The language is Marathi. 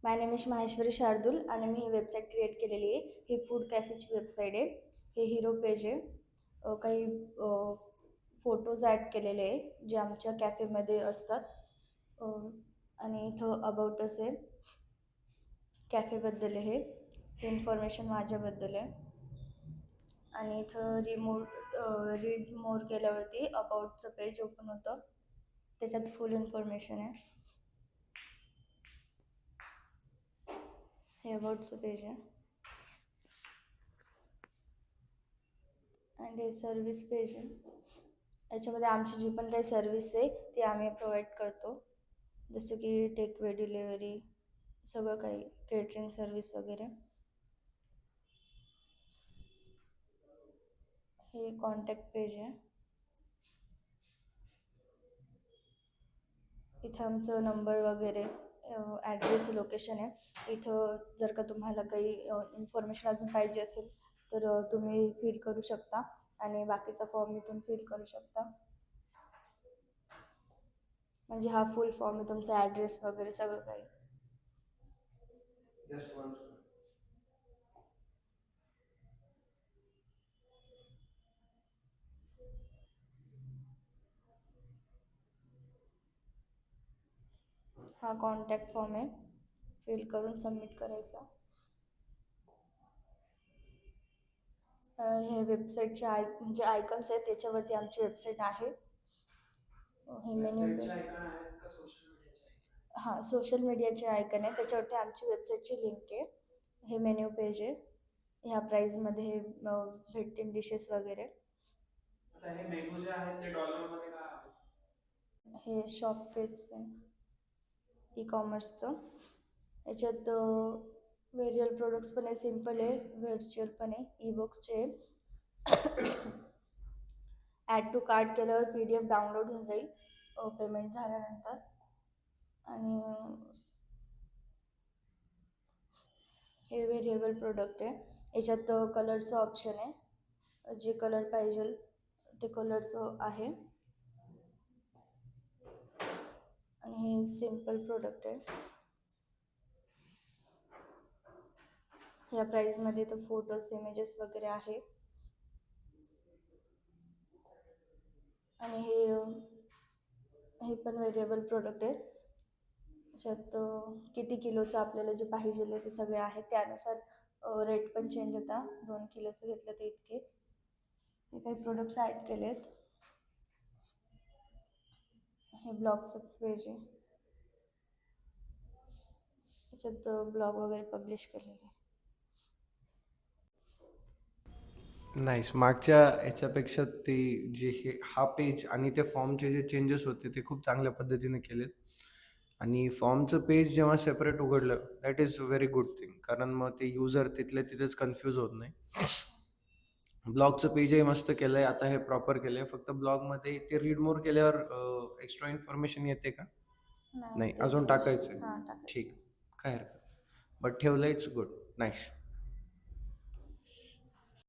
My name is Maheshwari Shardul आणि मी ही वेबसाईट क्रिएट केलेली आहे. ही फूड कॅफेची वेबसाईट आहे. हे हिरो पेज आहे. काही फोटोज ॲड केलेले आहे जे आमच्या कॅफेमध्ये असतात. अ, आणि इथं अबाउट अस आहे, कॅफेबद्दल आहे, हे इन्फॉर्मेशन माझ्याबद्दल आहे. आणि इथं रीड मोर केल्यावरती अबाउटचं पेज ओपन होतं, त्याच्यात फुल इन्फॉर्मेशन आहे. हे अबाउटचं पेज आहे. अँड हे सर्विस पेज आहे. याच्यामध्ये आमची जी पण काही सर्विस आहे ती आम्ही प्रोव्हाइड करतो, जसं की टेकवे डिलेवरी, सगळं काही, केटरिंग सर्विस वगैरे. हे कॉन्टॅक्ट पेज आहे. इथं आमचं नंबर वगैरे, ॲड्रेस, लोकेशन आहे. इथं जर का तुम्हाला काही इन्फॉर्मेशन अजून पाहिजे असेल तर तुम्ही फिल करू शकता आणि बाकीचा फॉर्म इथून फिल करू शकता. म्हणजे हा फुल फॉर्म आहे, तुमचा ॲड्रेस वगैरे सगळं काही. हा कॉन्टॅक्ट फॉर्म आहे, फिल करून सबमिट करायचा. हे वेबसाईटचे म्हणजे आयकन्स आहेत, त्याच्यावरती आमची वेबसाईट आहे. हे मेन्यू हां, सोशल मीडियाचे आयकन आहे, त्याच्यावरती आमची वेबसाईटची लिंक आहे. हे मेन्यू पेज आहे. ह्या प्राईजमध्ये हे भेटतील डिशेस वगैरे. हे मेनू जे आहेत ते डॉलरमध्ये का आहेत? हे शॉप पेज आहे ई कॉमर्सचं. याच्यात व्हेरियल प्रोडक्ट्स पण आहे, सिम्पल आहे, व्हर्च्युअल पण आहे, ई बुक्सचे. ॲड टू कार्ट केल्यावर PDF डाउनलोड होऊन जाईल पेमेंट झाल्यानंतर. आणि हे व्हेरिएबल प्रोडक्ट आहे. याच्यात कलरचं ऑप्शन आहे, जे कलर पाहिजे ते कलरचं आहे. आणि हे सिम्पल प्रोडक्ट आहे. या प्राईजमध्ये तर फोटोज, इमेजेस वगैरे आहे. आणि हे पण व्हेरिएबल प्रोडक्ट आहे. त्याच्यात किती किलोचं आपल्याला जे पाहिजे ते सगळे आहेत, त्यानुसार रेट पण चेंज होता. 2 किलोचं घेतलं तर इतके. हे काही प्रोडक्ट्स ॲड केले आहेत. हे ब्लॉगचं पेज आहे, त्याच्यात ब्लॉग वगैरे पब्लिश केलेले आहे. नाईस. मागच्या ह्याच्यापेक्षा ते जे हा पेज आणि त्या फॉर्मचे जे चेंजेस होते ते खूप चांगल्या पद्धतीने केलेत. आणि फॉर्मचं पेज जेव्हा सेपरेट उघडलं, that is very good thing, कारण मग ते युजर तिथल्या तिथेच कन्फ्यूज होत नाही. ब्लॉगचं पेजही मस्त केलंय, आता हे प्रॉपर केलंय. फक्त ब्लॉगमध्ये ते रीड मोर केल्यावर एक्स्ट्रा इन्फॉर्मेशन येते का? नाही, अजून टाकायचंय. हां, टाकायचं. ठीक, काय हरकत, बट ठेवलं, इट्स गुड, नाईस.